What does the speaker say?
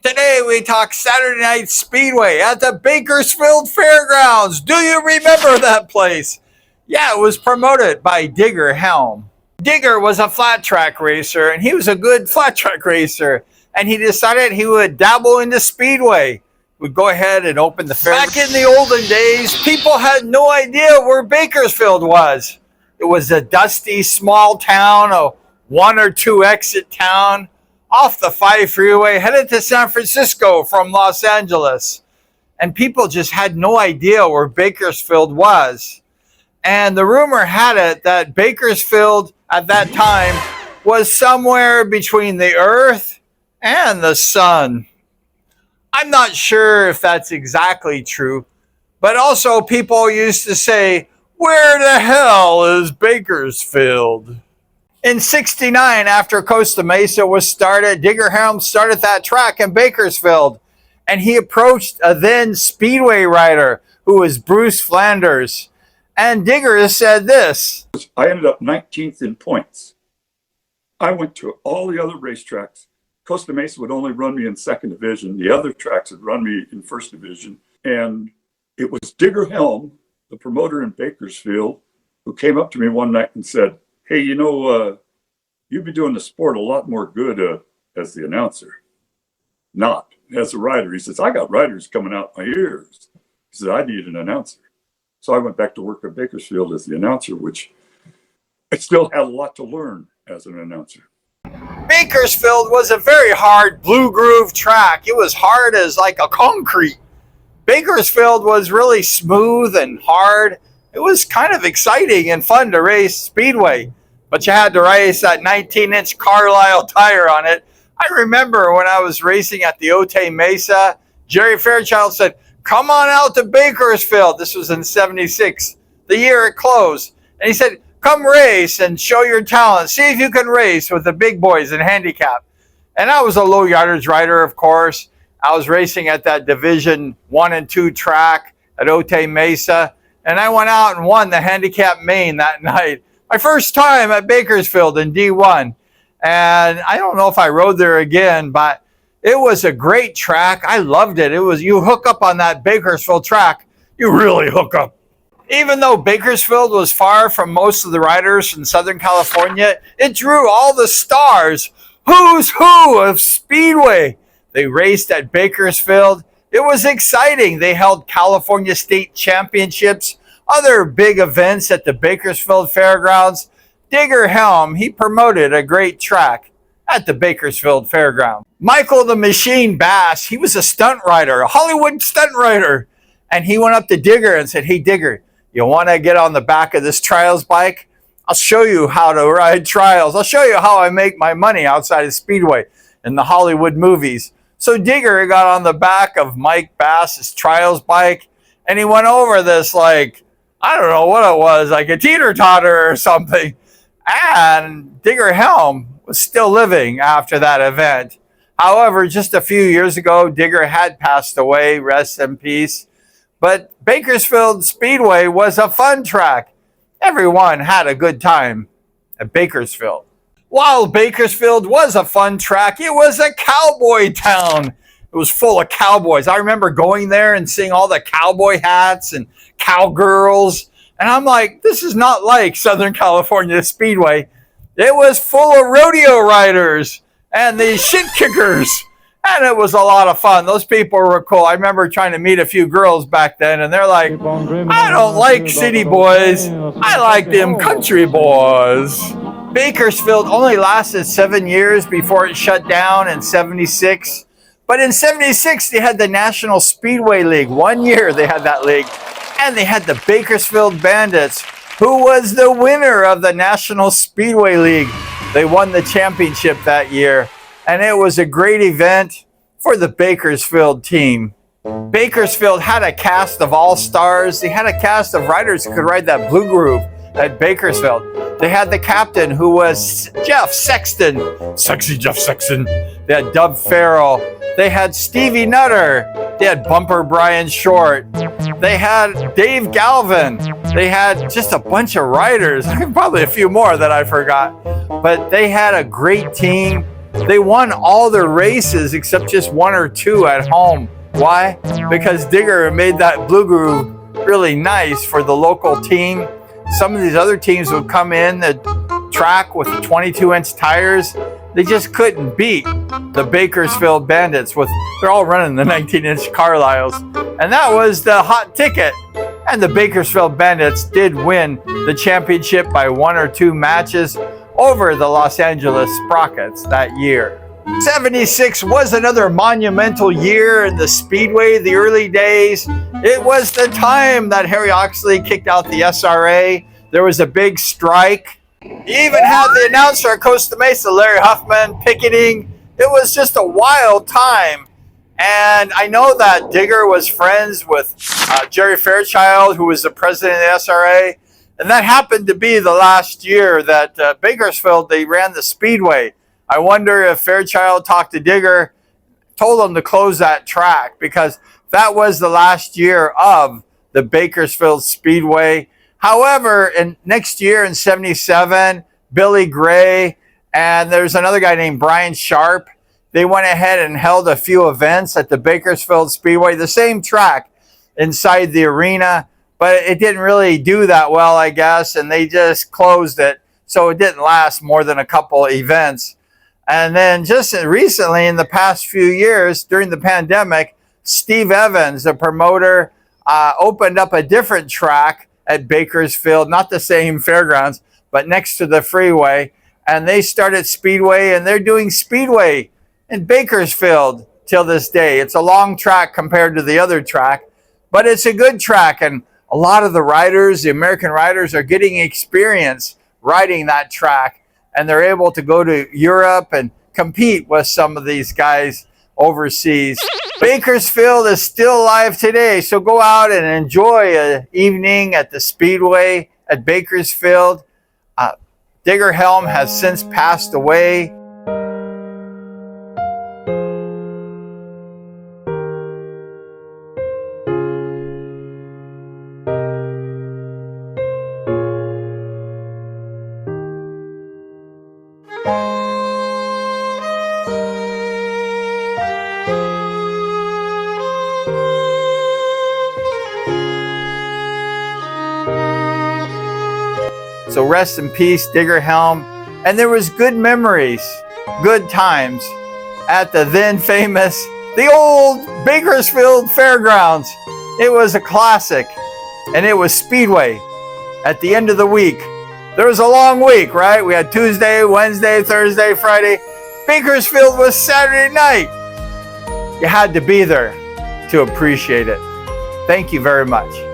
Today we talk Saturday Night Speedway at the Bakersfield Fairgrounds. Do you remember that place? Yeah, it was promoted by Digger Helm. Digger was a flat track racer, and he was a good flat track racer. And he decided he would dabble into Speedway. Would go ahead and open the fair. Back in the olden days, people had no idea where Bakersfield was. It was a dusty small town, a one or two exit town off the 5 freeway, headed to San Francisco from Los Angeles. And people just had no idea where Bakersfield was. And the rumor had it that Bakersfield at that time was somewhere between the earth and the sun. I'm not sure if that's exactly true, but also people used to say, where the hell is Bakersfield? In '69, after Costa Mesa was started, Digger Helm started that track in Bakersfield, and he approached a then Speedway rider who was Bruce Flanders. And Digger said this. I ended up 19th in points. I went to all the other racetracks. Costa Mesa would only run me in second division. The other tracks would run me in first division. And it was Digger Helm, the promoter in Bakersfield, who came up to me one night and said, hey, you'd be doing the sport a lot more good as the announcer, not as a rider. He says, I got riders coming out my ears. He said, I need an announcer. So I went back to work at Bakersfield as the announcer, which I still had a lot to learn as an announcer. Bakersfield was a very hard blue groove track. It was hard as like a concrete. Bakersfield was really smooth and hard. It was kind of exciting and fun to race Speedway, but you had to race that 19-inch Carlisle tire on it. I remember when I was racing at the Otay Mesa, Jerry Fairchild said, come on out to Bakersfield. This was in '76, the year it closed. And he said, come race and show your talent. See if you can race with the big boys in handicap. And I was a low yardage rider, of course. I was racing at that Division 1 and 2 track at Otay Mesa. And I went out and won the handicap main that night. My first time at Bakersfield in D1. And I don't know if I rode there again, but it was a great track. I loved it. It was, you hook up on that Bakersfield track, you really hook up. Even though Bakersfield was far from most of the riders in Southern California, it drew all the stars, who's who of Speedway. They raced at Bakersfield. It was exciting. They held California State Championships, other big events at the Bakersfield Fairgrounds. Digger Helm, he promoted a great track at the Bakersfield Fairground. Michael the Machine Bass, he was a stunt rider, a Hollywood stunt rider. And he went up to Digger and said, hey, Digger, you want to get on the back of this trials bike? I'll show you how to ride trials. I'll show you how I make my money outside of Speedway in the Hollywood movies. So Digger got on the back of Mike Bass's trials bike, and he went over this like, I don't know what it was, like a teeter-totter or something. And Digger Helm was still living after that event. However, just a few years ago, Digger had passed away, rest in peace. But Bakersfield Speedway was a fun track. Everyone had a good time at Bakersfield. While Bakersfield was a fun track, it was a cowboy town. It was full of cowboys. I remember going there and seeing all the cowboy hats and cowgirls. And I'm like, this is not like Southern California Speedway. It was full of rodeo riders and the shit kickers. And it was a lot of fun. Those people were cool. I remember trying to meet a few girls back then, and they're like, I don't like city boys. I like them country boys. Bakersfield only lasted 7 years before it shut down in '76. But in '76, they had the National Speedway League. 1 year they had that league. And they had the Bakersfield Bandits, who was the winner of the National Speedway League. They won the championship that year. And it was a great event for the Bakersfield team. Bakersfield had a cast of all-stars. They had a cast of riders who could ride that blue groove at Bakersfield. They had the captain, who was Jeff Sexton. Sexy Jeff Sexton. They had Dub Farrell. They had Stevie Nutter. They had Bumper Brian Short. They had Dave Galvin. They had just a bunch of riders. Probably a few more that I forgot. But they had a great team. They won all their races except just one or two at home. Why? Because Digger made that blue groove really nice for the local team. Some of these other teams would come in the track with 22-inch tires. They just couldn't beat the Bakersfield Bandits they're all running the 19-inch Carlisles. And that was the hot ticket. And the Bakersfield Bandits did win the championship by 1 or 2 matches over the Los Angeles Sprockets that year. 76 was another monumental year in the Speedway, the early days. It was the time that Harry Oxley kicked out the SRA. There was a big strike. He even had the announcer at Costa Mesa, Larry Huffman, picketing. It was just a wild time. And I know that Digger was friends with Jerry Fairchild, who was the president of the SRA. And that happened to be the last year that Bakersfield, they ran the Speedway. I wonder if Fairchild talked to Digger, told him to close that track, because that was the last year of the Bakersfield Speedway. However, next year in 77, Billy Gray and there's another guy named Brian Sharp. They went ahead and held a few events at the Bakersfield Speedway, the same track inside the arena, but it didn't really do that well, I guess, and they just closed it. So it didn't last more than a couple events. And then just recently, in the past few years, during the pandemic, Steve Evans, the promoter, opened up a different track at Bakersfield, not the same fairgrounds, but next to the freeway. And they started Speedway, and they're doing Speedway in Bakersfield till this day. It's a long track compared to the other track, but it's a good track. And a lot of the riders, the American riders, are getting experience riding that track. And they're able to go to Europe and compete with some of these guys overseas. Bakersfield is still alive today, so go out and enjoy an evening at the Speedway at Bakersfield. Digger Helm has since passed away. So rest in peace, Digger Helm. And there was good memories, good times at the then famous, the old Bakersfield Fairgrounds. It was a classic, and it was Speedway at the end of the week. There was a long week, right? We had Tuesday, Wednesday, Thursday, Friday. Bakersfield was Saturday night. You had to be there to appreciate it. Thank you very much.